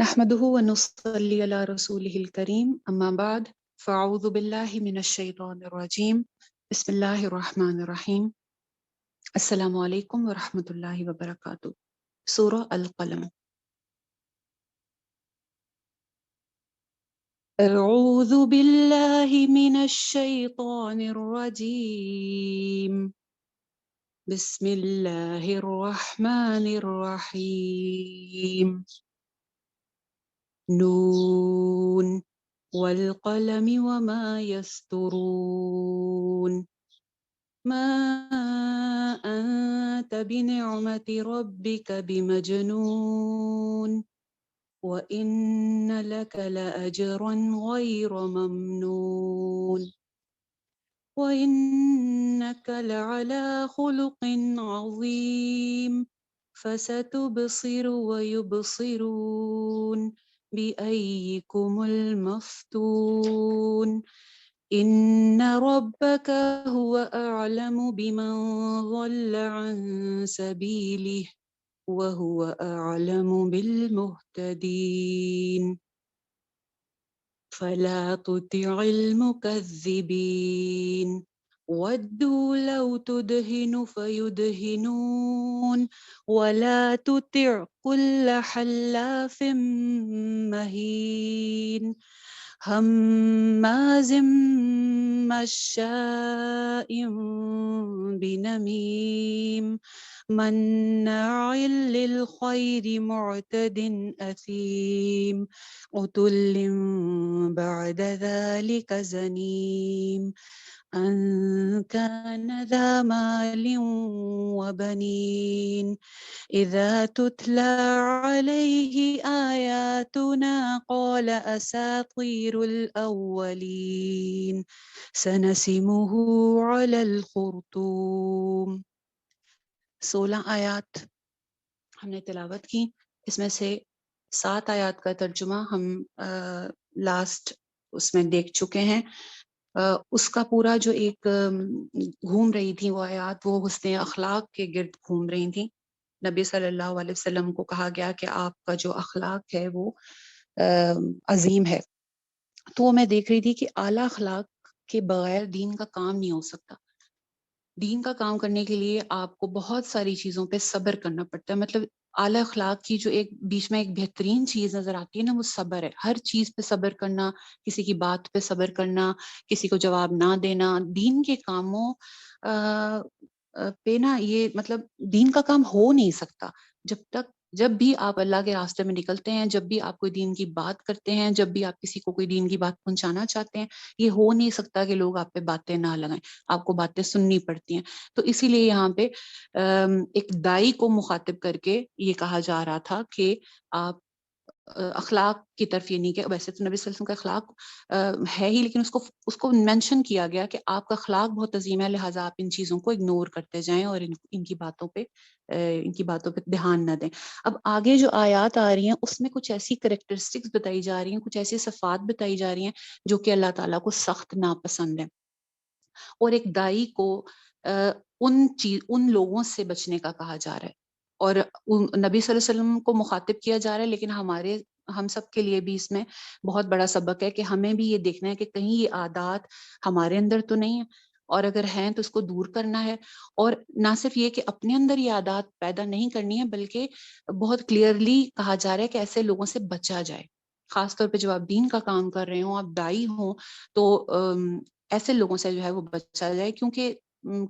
نحمده ونصلي على رسوله الكريم أما بعد فأعوذ بالله من الشيطان الرجيم بسم الله الرحمن الرحيم السلام عليكم ورحمة الله وبركاته. سورة القلم. أعوذ بالله من الشيطان الرجيم بسم الله الرحمن الرحيم. نون والقلم وما يسطرون ما أنت بنعمة ربك بمجنون وإن لك لأجرا غير ممنون وإنك لعلى خلق عظيم فستبصر ويبصرون بأيكم المفتون إن ربك هو أعلم بمن ضل عن سبيله وهو أعلم بالمهتدين فلا تطع المكذبين ودوا لو تدهن فيدهنون ولا تطع كل حلاف مهين هماز مشاء بنميم مناع للخير معتد أثيم عتل بعد ذلك زنيم أن كان ذا مال وبنين إذا تتلى عليه آياتنا قال أساطير الأولين سنسمه على الخرطوم. 16 آیات ہم نے تلاوت کی. اس میں سے 7 آیات کا ترجمہ ہم لاسٹ اس میں دیکھ چکے ہیں. اس کا پورا جو ایک گھوم رہی تھی وہ آیات وہ حسن اخلاق کے گرد گھوم رہی تھی. نبی صلی اللہ علیہ وسلم کو کہا گیا کہ آپ کا جو اخلاق ہے وہ عظیم ہے. تو میں دیکھ رہی تھی کہ اعلیٰ اخلاق کے بغیر دین کا کام نہیں ہو سکتا. دین کا کام کرنے کے لیے آپ کو بہت ساری چیزوں پہ صبر کرنا پڑتا ہے. مطلب اعلیٰ اخلاق کی جو ایک بیچ میں ایک بہترین چیز نظر آتی ہے نا وہ صبر ہے. ہر چیز پہ صبر کرنا، کسی کی بات پہ صبر کرنا، کسی کو جواب نہ دینا. دین کے کاموں پہ نا یہ مطلب دین کا کام ہو نہیں سکتا جب بھی آپ اللہ کے راستے میں نکلتے ہیں، جب بھی آپ کوئی دین کی بات کرتے ہیں، جب بھی آپ کسی کو کوئی دین کی بات پہنچانا چاہتے ہیں، یہ ہو نہیں سکتا کہ لوگ آپ پہ باتیں نہ لگائیں، آپ کو باتیں سننی پڑتی ہیں. تو اسی لیے یہاں پہ ایک دائی کو مخاطب کر کے یہ کہا جا رہا تھا کہ آپ اخلاق کی طرف، یہ نہیں کہ ویسے تو نبی صلی اللہ علیہ وسلم کا اخلاق ہے ہی، لیکن اس کو مینشن کیا گیا کہ آپ کا اخلاق بہت عظیم ہے، لہٰذا آپ ان چیزوں کو اگنور کرتے جائیں اور ان کی باتوں پہ دھیان نہ دیں. اب آگے جو آیات آ رہی ہیں اس میں کچھ ایسی کریکٹرسٹکس بتائی جا رہی ہیں، کچھ ایسی صفات بتائی جا رہی ہیں جو کہ اللہ تعالیٰ کو سخت ناپسند ہے. اور ایک دائی کو ان لوگوں سے بچنے کا کہا جا رہا ہے، اور نبی صلی اللہ علیہ وسلم کو مخاطب کیا جا رہا ہے، لیکن ہم سب کے لیے بھی اس میں بہت بڑا سبق ہے کہ ہمیں بھی یہ دیکھنا ہے کہ کہیں یہ عادات ہمارے اندر تو نہیں ہے، اور اگر ہیں تو اس کو دور کرنا ہے. اور نہ صرف یہ کہ اپنے اندر یہ عادات پیدا نہیں کرنی ہے، بلکہ بہت کلیئرلی کہا جا رہا ہے کہ ایسے لوگوں سے بچا جائے. خاص طور پہ جب آپ دین کا کام کر رہے ہوں، آپ دائی ہوں، تو ایسے لوگوں سے جو ہے وہ بچا جائے. کیونکہ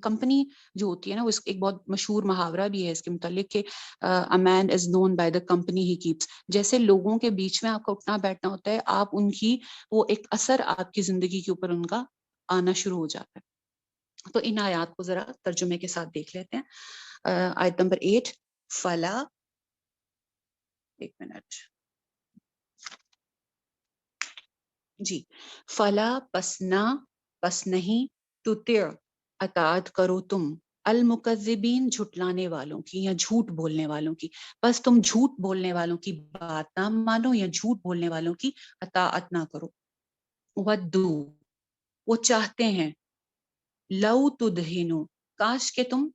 کمپنی جو ہوتی ہے نا، وہ ایک بہت مشہور محاورہ بھی ہے اس کے متعلق کہ a man is known by the company he keeps. جیسے لوگوں کے بیچ میں آپ کا اٹھنا بیٹھنا ہوتا ہے، آپ ان کی وہ ایک اثر آپ کی زندگی کے اوپر ان کا آنا شروع ہو جاتا ہے. تو ان آیات کو ذرا ترجمے کے ساتھ دیکھ لیتے ہیں. آیت نمبر 8 فلا، ایک منٹ جی، فلا پس نہیں، تطع اطاعت کرو تم، المکذبین جھٹلانے والوں کی یا جھوٹ بولنے والوں کی. بس تم جھوٹ بولنے والوں کی بات نہ مانو یا جھوٹ بولنے والوں کی اطاعت نہ کرو. ودو، وہ چاہتے ہیں، لو تدہنو، کاش کہ تم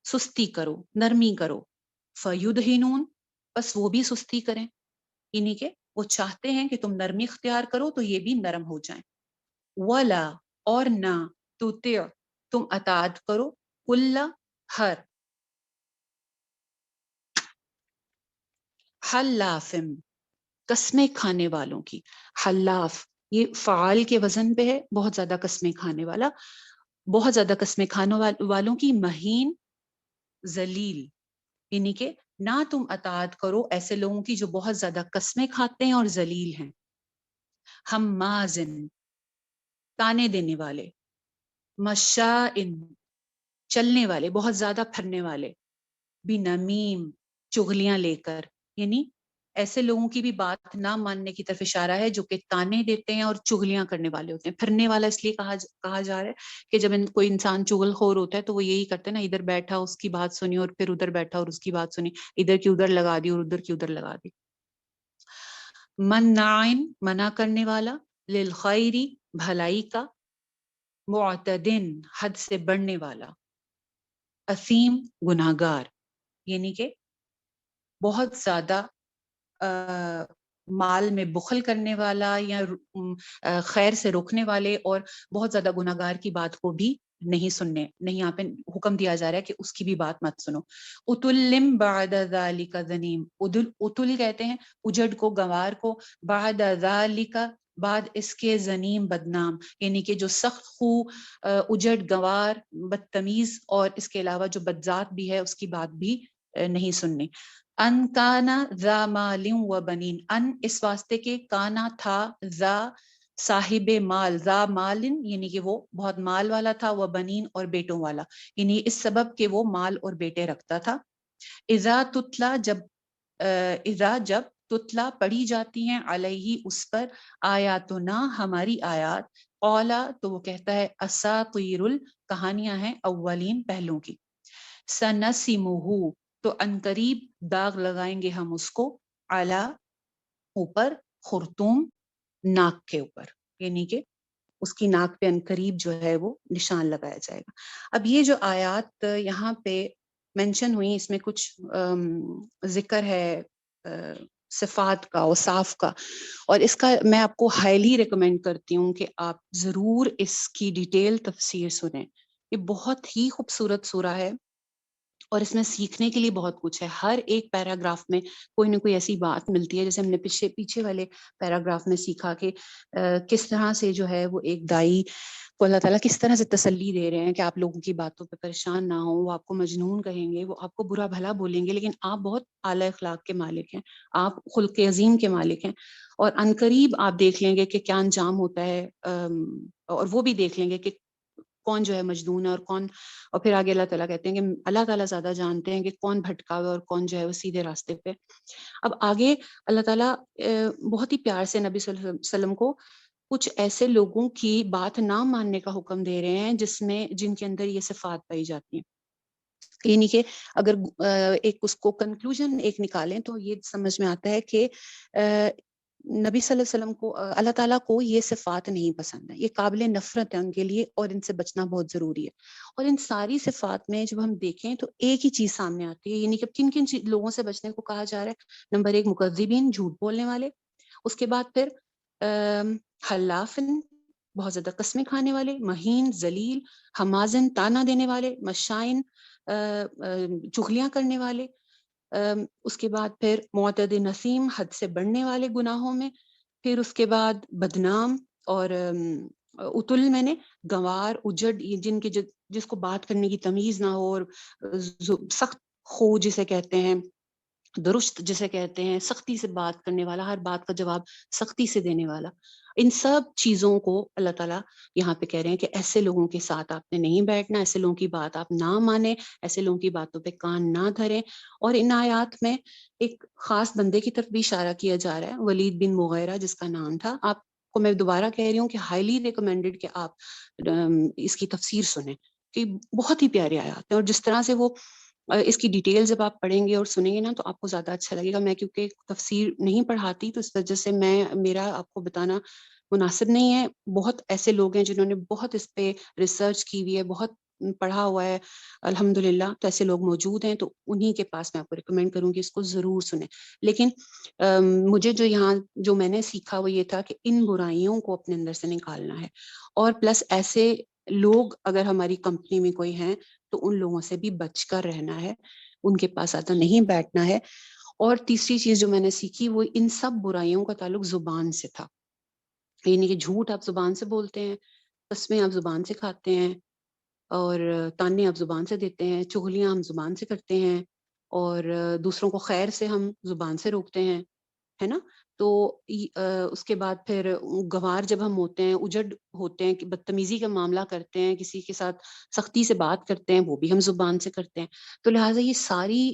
سستی کرو، نرمی کرو، فیدہنون، بس وہ بھی سستی کریں. یعنی کہ وہ چاہتے ہیں کہ تم نرمی اختیار کرو تو یہ بھی نرم ہو جائیں. ولا اور نہ تطع تم اطاعت کرو کل ہر حلافم قسمیں کھانے والوں کی. حلاف یہ فعال کے وزن پہ ہے، بہت زیادہ قسمیں کھانے والا، بہت زیادہ قسمیں کھانے والوں کی. مہین ذلیل یعنی کہ نہ تم اطاعت کرو ایسے لوگوں کی جو بہت زیادہ قسمیں کھاتے ہیں اور ذلیل ہیں. ہمازن تانے دینے والے، مشائن چلنے والے، بہت زیادہ پھرنے والے، بنمیم چغلیاں لے کر. یعنی ایسے لوگوں کی بھی بات نہ ماننے کی طرف اشارہ ہے جو کہ تانے دیتے ہیں اور چغلیاں کرنے والے ہوتے ہیں. پھرنے والا اس لیے کہا جا رہا ہے کہ جب کوئی انسان چغل خور ہوتا ہے تو وہ یہی کرتے ہیں نا، ادھر بیٹھا اس کی بات سنی اور پھر ادھر بیٹھا اور اس کی بات سنی، ادھر کی ادھر لگا دی اور ادھر کی ادھر لگا دی. منعن منع کرنے والا، للخیری بھلائی کا، معتدن حد سے بڑھنے والا، اثیم گناہگار یعنی کہ بہت زیادہ مال میں بخل کرنے والا یا خیر سے روکنے والے اور بہت زیادہ گناہگار کی بات کو بھی نہیں سننے. نہیں، یہاں پہ حکم دیا جا رہا ہے کہ اس کی بھی بات مت سنو. اتلم بعد ذالک ذنیم، اتل کہتے ہیں اجڑ کو، گوار کو، بعد ذالک بعد اس کے، ذنیم بدنام یعنی کہ جو سخت خو، اجڑ، گوار، بدتمیز اور اس کے علاوہ جو بدذات بھی ہے اس کی بات بھی نہیں سننی. ان کانا ذا مال و بنین، ان اس واسطے کے، کانا تھا، ذا صاحب مال، ذا مال یعنی کہ وہ بہت مال والا تھا، وہ بنین اور بیٹوں والا یعنی اس سبب کہ وہ مال اور بیٹے رکھتا تھا. اذا تتلا جب تتلا پڑھی جاتی ہیں، علیہ اس پر، آیاتنا ہماری آیات، قولا تو وہ کہتا ہے اساطیر کہانیاں ہیں اولین پہلوں کی. سنسمہ تو انقریب داغ لگائیں گے ہم اس کو، علی اوپر، خرطوم ناک کے اوپر یعنی کہ اس کی ناک پہ انقریب جو ہے وہ نشان لگایا جائے گا. اب یہ جو آیات یہاں پہ مینشن ہوئی اس میں کچھ ذکر ہے صفات کا، اوصاف کا، اور اس کا میں آپ کو ہائیلی ریکمینڈ کرتی ہوں کہ آپ ضرور اس کی ڈیٹیل تفسیر سنیں. یہ بہت ہی خوبصورت سورہ ہے اور اس میں سیکھنے کے لیے بہت کچھ ہے. ہر ایک پیراگراف میں کوئی نہ کوئی ایسی بات ملتی ہے، جیسے ہم نے پیچھے والے پیراگراف میں سیکھا کہ کس طرح سے جو ہے وہ ایک دائی کو اللہ تعالیٰ کس طرح سے تسلی دے رہے ہیں کہ آپ لوگوں کی باتوں پہ پریشان نہ ہوں. وہ آپ کو مجنون کہیں گے، وہ آپ کو برا بھلا بولیں گے، لیکن آپ بہت اعلی اخلاق کے مالک ہیں، آپ خلق عظیم کے مالک ہیں، اور عنقریب آپ دیکھ لیں گے کہ کیا انجام ہوتا ہے، اور وہ بھی دیکھ لیں گے کہ کون جو ہے مجنون ہے اور کون. اور پھر آگے اللہ تعالیٰ کہتے ہیں کہ اللہ تعالیٰ زیادہ جانتے ہیں کہ کون بھٹکا ہوا اور کون جو ہے وہ سیدھے راستے پہ. اب آگے اللہ تعالیٰ بہت ہی پیار سے نبی صلی اللہ علیہ وسلم کو کچھ ایسے لوگوں کی بات نہ ماننے کا حکم دے رہے ہیں جن کے اندر یہ صفات پائی جاتی ہیں. یعنی کہ اگر ایک اس کو کنکلوژن ایک نکالیں تو یہ سمجھ میں آتا ہے کہ نبی صلی اللہ علیہ وسلم کو، اللہ تعالیٰ کو یہ صفات نہیں پسند ہے، یہ قابل نفرت ہے ان کے لیے اور ان سے بچنا بہت ضروری ہے. اور ان ساری صفات میں جب ہم دیکھیں تو ایک ہی چیز سامنے آتی ہے، یعنی کہ کن کن لوگوں سے بچنے کو کہا جا رہا ہے. نمبر 1 مکذبین، جھوٹ بولنے والے، اس کے بعد پھر حلافن بہت زیادہ قسمیں کھانے والے، مہین ذلیل، ہمازن تانا دینے والے، مشائن چغلیاں کرنے والے، اس کے بعد پھر معتد نسیم حد سے بڑھنے والے گناہوں میں، پھر اس کے بعد بدنام، اور اتل میں نے گوار، اجڑ، جس کو بات کرنے کی تمیز نہ ہو، اور سخت خو جسے کہتے ہیں، درست جسے کہتے ہیں، سختی سے بات کرنے والا، ہر بات کا جواب سختی سے دینے والا. ان سب چیزوں کو اللہ تعالیٰ یہاں پہ کہہ رہے ہیں کہ ایسے لوگوں کے ساتھ آپ نے نہیں بیٹھنا، ایسے لوگوں کی بات آپ نہ مانیں، ایسے لوگوں کی باتوں پہ کان نہ دھریں. اور ان آیات میں ایک خاص بندے کی طرف بھی اشارہ کیا جا رہا ہے، ولید بن مغیرہ جس کا نام تھا. آپ کو میں دوبارہ کہہ رہی ہوں کہ ہائیلی ریکمینڈڈ کہ آپ اس کی تفسیر سنیں، کہ بہت ہی پیارے آیات ہیں. اور جس طرح سے وہ اس کی ڈیٹیل جب آپ پڑھیں گے اور سنیں گے نا تو آپ کو زیادہ اچھا لگے گا. میں کیونکہ تفسیر نہیں پڑھاتی تو اس وجہ سے میرا آپ کو بتانا مناسب نہیں ہے. بہت ایسے لوگ ہیں جنہوں نے بہت اس پہ ریسرچ کی ہوئی ہے، بہت پڑھا ہوا ہے الحمدللہ، تو ایسے لوگ موجود ہیں، تو انہی کے پاس میں آپ کو ریکمینڈ کروں گی اس کو ضرور سنیں. لیکن مجھے جو یہاں جو میں نے سیکھا وہ یہ تھا کہ ان برائیوں کو اپنے اندر سے نکالنا ہے، اور پلس ایسے لوگ اگر ہماری کمپنی میں کوئی ہیں تو ان لوگوں سے بھی بچ کر رہنا ہے، ان کے پاس آتا نہیں بیٹھنا ہے. اور تیسری چیز جو میں نے سیکھی وہ ان سب برائیوں کا تعلق زبان سے تھا. یعنی کہ جھوٹ آپ زبان سے بولتے ہیں، قسمیں آپ زبان سے کھاتے ہیں، اور تانے آپ زبان سے دیتے ہیں، چغلیاں ہم زبان سے کرتے ہیں، اور دوسروں کو خیر سے ہم زبان سے روکتے ہیں، ہے نا. تو اس کے بعد پھر گوار جب ہم ہوتے ہیں، اجڑ ہوتے ہیں، کہ بدتمیزی کا معاملہ کرتے ہیں، کسی کے ساتھ سختی سے بات کرتے ہیں، وہ بھی ہم زبان سے کرتے ہیں. تو لہٰذا یہ ساری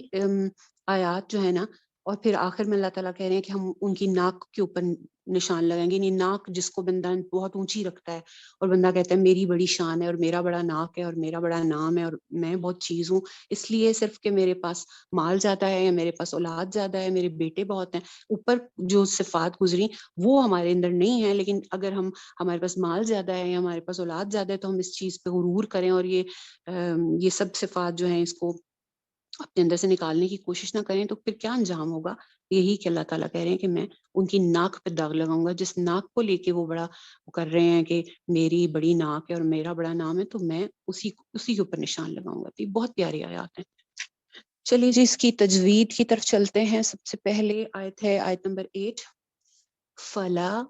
آیات جو ہے نا، اور پھر آخر میں اللہ تعالیٰ کہہ رہے ہیں کہ ہم ان کی ناک کے اوپر نشان لگائیں گے. یعنی ناک جس کو بندہ بہت اونچی رکھتا ہے اور بندہ کہتا ہے میری بڑی شان ہے اور میرا بڑا ناک ہے اور میرا بڑا نام ہے اور میں بہت چیز ہوں، اس لیے صرف کہ میرے پاس مال زیادہ ہے یا میرے پاس اولاد زیادہ ہے، میرے بیٹے بہت ہیں، اوپر جو صفات گزری وہ ہمارے اندر نہیں ہے. لیکن اگر ہمارے پاس مال زیادہ ہے یا ہمارے پاس اولاد زیادہ ہے تو ہم اس چیز پہ غرور کریں اور یہ سب صفات جو ہیں اس کو اپنے اندر سے نکالنے کی کوشش نہ کریں، تو پھر کیا انجام ہوگا؟ یہی کہ اللہ تعالیٰ کہہ رہے ہیں کہ میں ان کی ناک پہ داغ لگاؤں گا. جس ناک کو لے کے وہ بڑا کر رہے ہیں کہ میری بڑی ناک ہے اور میرا بڑا نام ہے، تو میں اسی کے اوپر نشان لگاؤں گا. تو یہ بہت پیاری آیات ہیں. چلیے جی، اس کی تجوید کی طرف چلتے ہیں. سب سے پہلے آیت ہے آیت نمبر 8. فلا،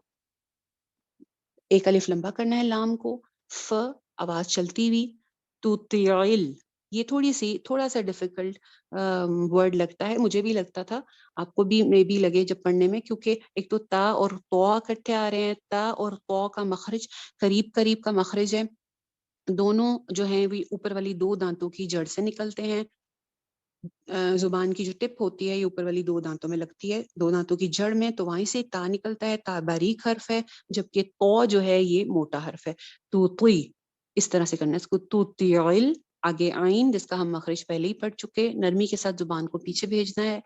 ایک الف لمبا کرنا ہے لام کو، ف آواز چلتی ہوئی، تطیعل. یہ تھوڑا سا ڈیفیکلٹ ورڈ لگتا ہے، مجھے بھی لگتا تھا، آپ کو بھی میں بھی لگے جب پڑھنے میں، کیونکہ ایک تو تا اور تو اکٹھے آ رہے ہیں. تا اور تو کا مخرج قریب کا مخرج ہے، دونوں جو ہیں وہ اوپر والی دو دانتوں کی جڑ سے نکلتے ہیں. زبان کی جو ٹپ ہوتی ہے یہ اوپر والی دو دانتوں میں لگتی ہے، دو دانتوں کی جڑ میں، تو وہیں سے تا نکلتا ہے. تا باریک حرف ہے، جبکہ تو جو ہے یہ موٹا حرف ہے. تو توئی اس طرح سے کرنا ہے اس کو. تو تیعل، آگے آئین جس کا ہم مخرج پہلے ہی پڑھ چکے، نرمی کے ساتھ زبان کو پیچھے بھیجنا ہے.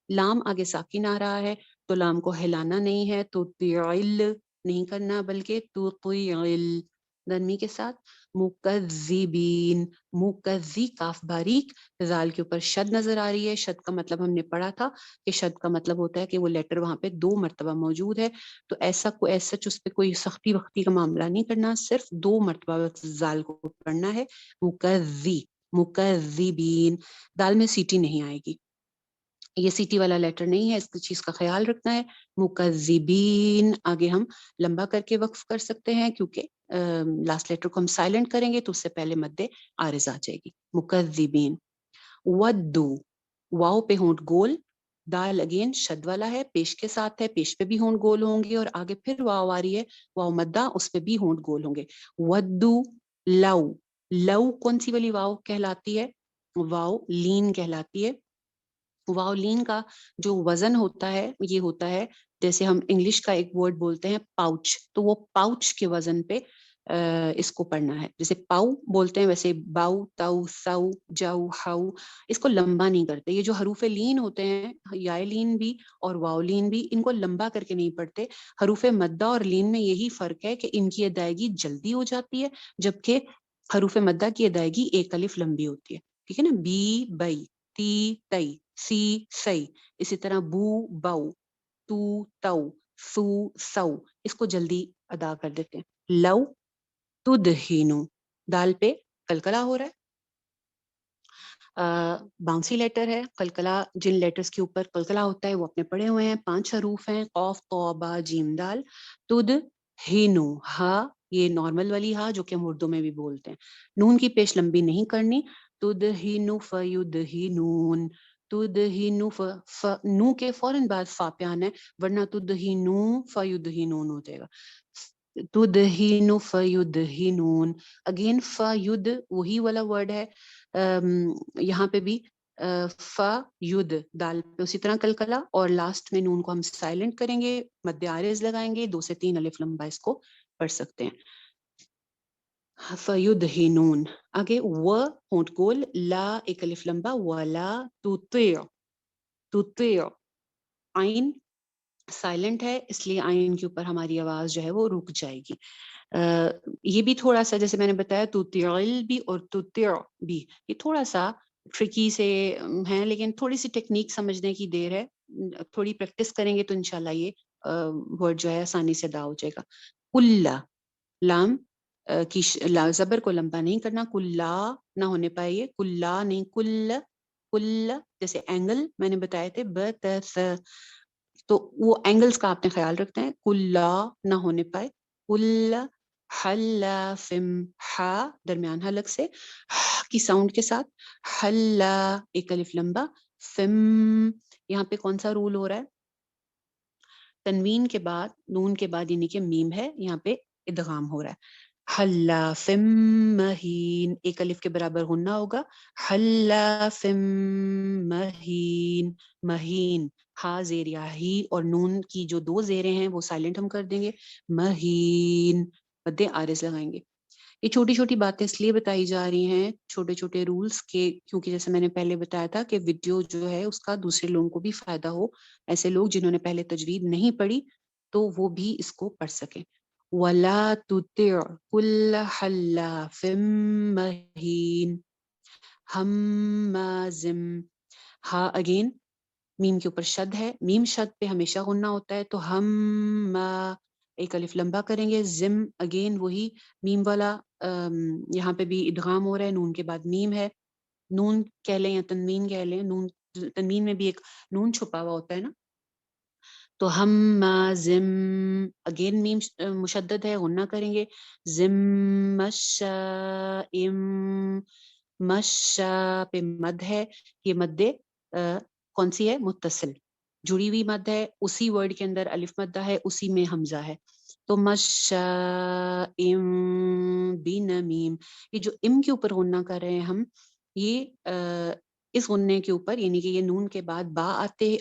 لام آگے ساکن آ رہا ہے تو لام کو ہلانا نہیں ہے، تو تیعل نہیں کرنا، بلکہ تو تیعل نرمی کے ساتھ. مکذبین، مکذی کاف باریک، زال کے اوپر شد نظر آ رہی ہے. شد کا مطلب ہم نے پڑھا تھا کہ شد کا مطلب ہوتا ہے کہ وہ لیٹر وہاں پہ 2 مرتبہ موجود ہے، تو ایسا اس پہ کوئی سختی وقتی کا معاملہ نہیں کرنا، صرف 2 مرتبہ زال کو پڑھنا ہے. مکذی، مکذبین، دال میں سیٹی نہیں آئے گی، یہ سیٹی والا لیٹر نہیں ہے، اس چیز کا خیال رکھنا ہے. مکذبین آگے ہم لمبا کر کے وقف کر سکتے ہیں، کیونکہ لاسٹ لیٹر کو ہم سائلنٹ کریں گے تو اس سے پہلے مد عارض آ جائے گی. مکذبین. ودو، واؤ پہ ہونٹ گول، دال اگین شد والا ہے، پیش کے ساتھ ہے، پیش پہ بھی ہونٹ گول ہوں گے، اور آگے پھر واؤ آ رہی ہے، واؤ مدہ، اس پہ بھی ہونٹ گول ہوں گے. ودو، لو، لو کون سی والی واؤ کہلاتی ہے؟ واؤ لین کہلاتی ہے. واؤ لین کا جو وزن ہوتا ہے یہ ہوتا ہے، جیسے ہم انگلش کا ایک ورڈ بولتے ہیں پاؤچ، تو وہ پاؤچ کے وزن پہ اس کو پڑھنا ہے. جیسے پاؤ بولتے ہیں ویسے باؤ، تاؤ، ساؤ، جاؤ، ہاؤ، اس کو لمبا نہیں کرتے. یہ جو حروف لین ہوتے ہیں، یا لین بھی اور واؤ لین بھی، ان کو لمبا کر کے نہیں پڑھتے. حروف مدہ اور لین میں یہی فرق ہے کہ ان کی ادائیگی جلدی ہو جاتی ہے، جبکہ حروف مدہ کی ادائیگی ایک الف لمبی ہوتی ہے. ٹھیک ہے نا؟ بی بئی، تی تئی، سی سی. اسی طرح بو باؤ، تو تو، سو سو، اس کو جلدی ادا کر دیتے ہیں. لو تدہینو، دال پہ کلکلا ہو رہا ہے، باؤنسی لیٹر ہے. کلکلا جن لیٹرز کے اوپر کلکلا ہوتا ہے وہ اپنے پڑے ہوئے ہیں، 5 حروف ہیں، قاف، طا، با، جیم، دال. تدہینو، ہا یہ نارمل والی ہا جو کہ ہم اردو میں بھی بولتے ہیں، نون کی پیش لمبی نہیں کرنی. تدہینو فیدہینون، تدہینو نو کے فوراً بعد فا پہ آنا ہے، ورنہ تدہینو فیدہینون ہو جائے گا. تدہینو فیدہینون، اگین فید وہی والا ورڈ ہے، یہاں پہ بھی فا ید دال پہ اسی طرح کلکلا، اور لاسٹ میں نون کو ہم سائلنٹ کریں گے، مد عارض لگائیں گے، 2 سے 3 الف لمبا اس کو پڑھ سکتے ہیں. فیدہینون. آگے و ہونٹ گول، لا ایک الف لمبا، ولا تطیع، تطیع. آئین سائلنٹ ہے، اس لیے آئین کے اوپر ہماری آواز جو ہے وہ رک جائے گی. یہ بھی تھوڑا سا جیسے میں نے بتایا تطیعل بھی اور تطیع بھی یہ تھوڑا سا ٹرکی سے ہیں، لیکن تھوڑی سی ٹیکنیک سمجھنے کی دیر ہے، تھوڑی پریکٹس کریں گے تو انشاءاللہ یہ ورڈ جو ہے آسانی سے ادا ہو جائے گا. کلا لام کی زبر کو لمبا نہیں کرنا، کلا نہ ہونے پائے، یہ کلا نہیں، کل جیسے اینگل میں نے بتائے تھے تو وہ اینگلز کا آپ نے خیال رکھنا ہے، کلا نہ ہونے پائے. کل حلا فم ہا درمیان حلق سے کی ساؤنڈ کے ساتھ، حلا ایک الف لمبا، فم یہاں پہ کون سا رول ہو رہا ہے؟ تنوین کے بعد نون کے بعد یعنی کہ میم ہے، یہاں پہ ادغام ہو رہا ہے. حلا فم مہین ایک الف کے برابر غنہ ہوگا، حلا فم مہین، مہین ہا زیر یا ہی اور نون کی جو دو زیریں ہیں وہ سائلنٹ ہم کر دیں گے، مہین مد عارض لگائیں گے. یہ چھوٹی چھوٹی باتیں اس لیے بتائی جا رہی ہیں، چھوٹے چھوٹے رولز کے، کیونکہ جیسے میں نے پہلے بتایا تھا کہ ویڈیو جو ہے اس کا دوسرے لوگوں کو بھی فائدہ ہو، ایسے لوگ جنہوں نے پہلے تجوید نہیں پڑھی تو وہ بھی اس کو پڑھ سکیں. وَلَا تُطِعْ كُلَّ حَلَّافٍ مَّهِينٍ ہمازم، ہا اگین میم کے اوپر شد ہے، میم شد پہ ہمیشہ غنہ ہوتا ہے، تو ہم ایک الف لمبا کریں گے، زم اگین وہی میم والا، یہاں پہ بھی ادغام ہو رہا ہے، نون کے بعد میم ہے، نون کہہ لیں یا تنوین کہہ لیں، نون تنوین میں بھی ایک نون چھپا ہوا ہوتا ہے نا، تو ہم زم اگین میم مشدد ہے، غنہ کریں گے، زم مشائم، مشا پہ مد ہے، یہ مد کون سی ہے؟ متصل جڑی ہوئی مد ہے، اسی ورڈ کے اندر الف مدہ ہے، اسی میں حمزہ ہے، تو مشائم بنمیم، یہ جو ام کے اوپر غنہ کر رہے ہیں ہم، یہ اس غنے کے اوپر یعنی کہ یہ نون کے بعد با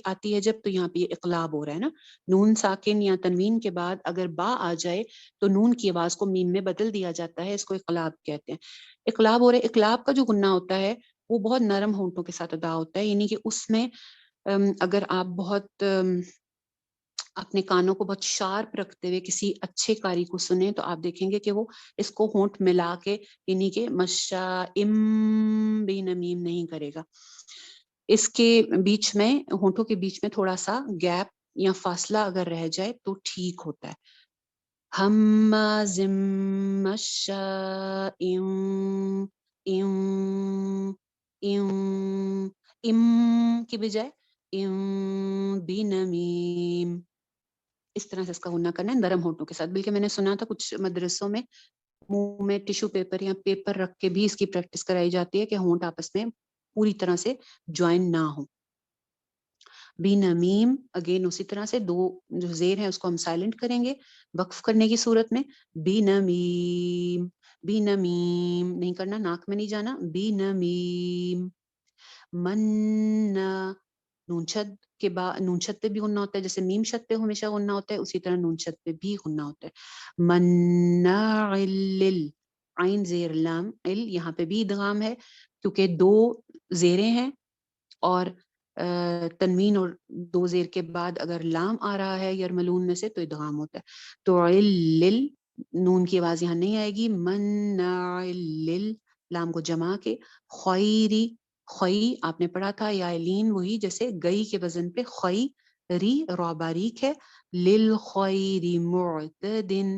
آتی ہے جب، تو یہاں پہ یہ اقلاب ہو رہا ہے نا، نون ساکن یا تنوین کے بعد اگر با آ جائے تو نون کی آواز کو میم میں بدل دیا جاتا ہے، اس کو اقلاب کہتے ہیں. اقلاب ہو رہا ہے، اقلاب کا جو غنہ ہوتا ہے وہ بہت نرم ہونٹوں کے ساتھ ادا ہوتا ہے، یعنی کہ اس میں اگر آپ بہت اپنے کانوں کو بہت شارپ رکھتے ہوئے کسی اچھے قاری کو سنیں تو آپ دیکھیں گے کہ وہ اس کو ہونٹ ملا کے یعنی کہ مشائم بنمیم نہیں کرے گا. اس کے بیچ میں ہونٹوں کے بیچ میں تھوڑا سا گیپ یا فاصلہ اگر رہ جائے تو ٹھیک ہوتا ہے. ہمازم مشائم ام کی بجائے بنمیم، اس طرح سے اس کا غنہ کرنا ہے نرم ہونٹوں کے ساتھ. بلکہ میں نے سنا تھا کچھ مدرسوں میں منہ میں ٹیشو پیپر یا پیپر رکھ کے بھی اس کی پریکٹس کرائی جاتی ہے کہ ہونٹ آپس میں پوری طرح سے جوائن نہ ہو. بنمیم اگین اسی طرح سے دو جو زیر ہیں اس کو ہم سائلنٹ کریں گے وقف کرنے کی صورت میں، بنمیم، بنمیم نہیں کرنا، ناک میں نہیں جانا، بنمیم. من نون شد کے بعد نون شد پہ بھی غنہ ہوتا ہے، جیسے میم شد پہ ہمیشہ غنہ ہوتا ہے اسی طرح نون شد پہ بھی غنہ ہوتا ہے. مناع لل، عین زیر لام ال، یہاں پہ بھی ادغام ہے کیونکہ دو زیریں ہیں اور تنوین اور دو زیر کے بعد اگر لام آ رہا ہے یرملون میں سے تو ادغام ہوتا ہے. تو علل نون کی آواز یہاں نہیں آئے گی، مناع لل لام کو جما کے، خیری خی آپ نے پڑھا تھا یا لین وہی جیسے گئی کے وزن پہ خی ری را باریک ہے، للخیر معتدن،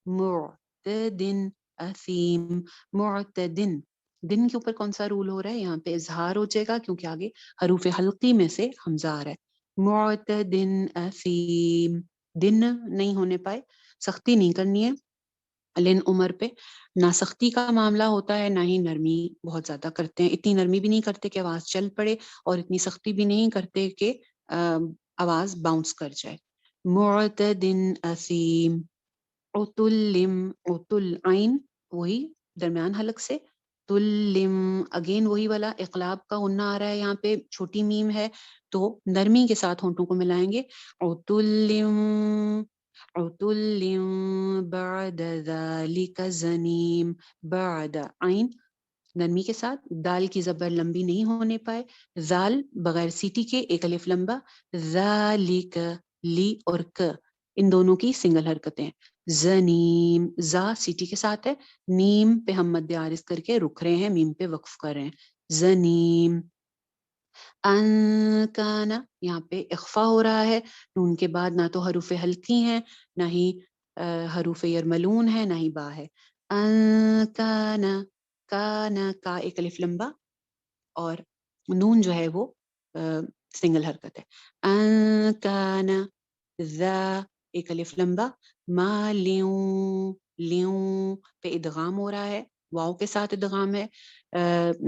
معتدن اثیم، معتدن دن کے اوپر کون سا رول ہو رہا ہے؟ یہاں پہ اظہار ہو جائے گا کیونکہ آگے حروف حلقی میں سے حمزہ آ رہا ہے. معتدن اثیم، دن نہیں ہونے پائے، سختی نہیں کرنی ہے لن عمر پہ، نہ سختی کا معاملہ ہوتا ہے نہ ہی نرمی بہت زیادہ کرتے ہیں، اتنی نرمی بھی نہیں کرتے کہ آواز چل پڑے اور اتنی سختی بھی نہیں کرتے کہ آواز باؤنس کر جائے. معتدن اثیم، عتلم، عتل عین وہی درمیان حلق سے، تلم اگین وہی والا اقلاب کا غنہ آ رہا ہے، یہاں پہ چھوٹی میم ہے تو نرمی کے ساتھ ہونٹوں کو ملائیں گے. عتلم، عتلم بعد ذلك زنیم، بعد عین نرمی کے ساتھ، دال کی زبر لمبی نہیں ہونے پائے، زال بغیر سیٹی کے ایک الف لمبا، ذالک لی اور ک ان دونوں کی سنگل حرکتیں ہیں. زنیم، زا سیٹی کے ساتھ ہے، نیم پہ ہم مد عارض کر کے رک رہے ہیں، میم پہ وقف کر رہے ہیں، زنیم. ان کانا یہاں پہ اخفا ہو رہا ہے، نون کے بعد نہ تو حروف حلقی ہیں، نہ ہی حروف یرملون ہے، نہ ہی با ہے. ان کانا، کانا کا ایک الف لمبا اور نون جو ہے وہ سنگل حرکت ہے. ان کانا ذا ایک الف لمبا، ما لیوں، لیوں پہ ادغام ہو رہا ہے، واؤ کے ساتھ ادغام ہے،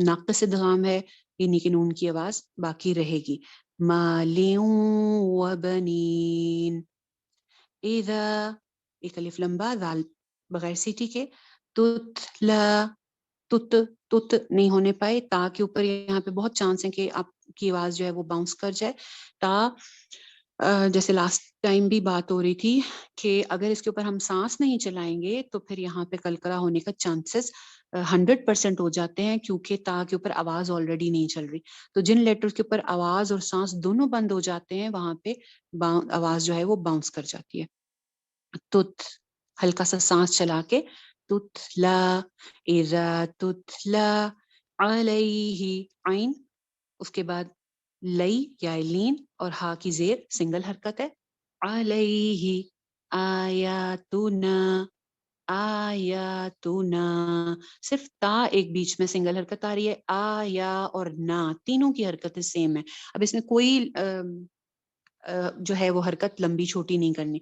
ناقص ادغام ہے، یعنی کہ نون کی آواز باقی رہے گی. مالیوں وبنین. اذا ایک الف لمبا ذال بغیر سیٹی کے، تتلا، تت تت نہیں ہونے پائے، تا کے اوپر یہاں پہ بہت چانس ہے کہ آپ کی آواز جو ہے وہ باؤنس کر جائے. تا جیسے لاسٹ ٹائم بھی بات ہو رہی تھی کہ اگر اس کے اوپر ہم سانس نہیں چلائیں گے تو پھر یہاں پہ کلکلا ہونے کا چانسز 100% ہو جاتے ہیں، کیونکہ تا کے اوپر آواز آلریڈی نہیں چل رہی. تو جن لیٹر کے اوپر آواز اور سانس دونوں بند ہو جاتے ہیں وہاں پہ آواز جو ہے وہ باؤنس کر جاتی ہے. تت ہلکا سا سانس چلا کے، تتلا، اذا تتلا علیہ، عین اس کے بعد لئی یا لین اور ہا کی زیر سنگل حرکت ہے. علیہ آیاتنا، آیاتنا صرف تا ایک بیچ میں سنگل حرکت آ رہی ہے، آیا اور نا تینوں کی حرکتیں سیم ہے. اب اس میں کوئی جو ہے وہ حرکت لمبی چھوٹی نہیں کرنی.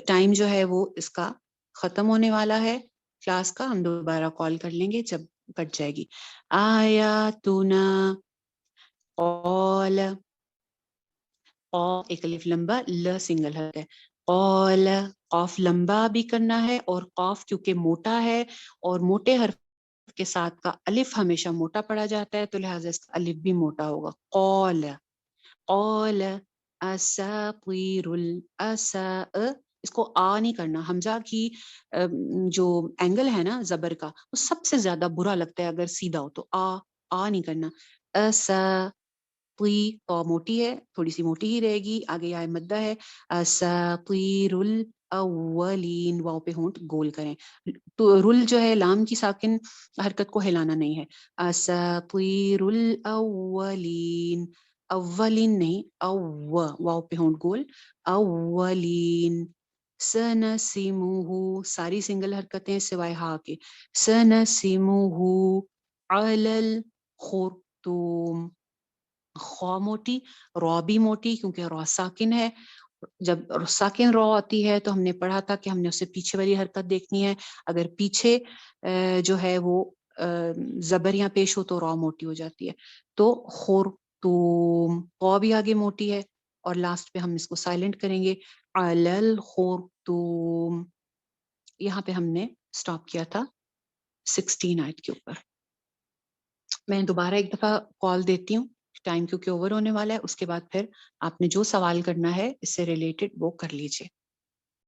ٹائم جو ہے وہ اس کا ختم ہونے والا ہے کلاس کا، ہم دوبارہ کال کر لیں گے جب کٹ جائے گی. آیاتنا، قال، ایک الف لمبا، ل سنگل ہے، قال، قاف لمبا بھی کرنا ہے اور قاف کیونکہ موٹا ہے اور موٹے حرف کے ساتھ کا الف ہمیشہ موٹا پڑا جاتا ہے تو لہٰذا اس کا الف بھی موٹا ہوگا. قال، قال اساطیر اس کو آ نہیں کرنا، حمزہ کی جو اینگل ہے نا زبر کا وہ سب سے زیادہ برا لگتا ہے اگر سیدھا ہو تو آ نہیں کرنا. تو موٹی ہے، تھوڑی سی موٹی ہی رہے گی، آگے آئے مدہ ہے. اساطیر الاولین، واؤ پہ ہونٹ گول کریں. تو رل جو ہے لام کی ساکن حرکت کو ہلانا نہیں ہے. اساطیر الاولین، اولین نہیں، واؤ پہ ہونٹ گول، اولین. سنسمہ ساری سنگل حرکتیں سوائے ہا کے، سنسمہ علی الخرطوم. خوا موٹی، رو بھی موٹی کیونکہ رو ساکن ہے. جب ساکن رو آتی ہے تو ہم نے پڑھا تھا کہ ہم نے اسے پیچھے والی حرکت دیکھنی ہے، اگر پیچھے جو ہے وہ زبریاں پیش ہو تو رو موٹی ہو جاتی ہے. تو خرطوم، قو بھی آگے موٹی ہے اور لاسٹ پہ ہم اس کو سائلنٹ کریں گے، علی الخرطوم. یہاں پہ ہم نے سٹاپ کیا تھا 16 آیت کے اوپر. میں دوبارہ ایک دفعہ کال دیتی ہوں، ٹائم کیونکہ اوور ہونے والا ہے، اس کے بعد پھر آپ نے جو سوال کرنا ہے اس سے ریلیٹڈ وہ کر لیجئے.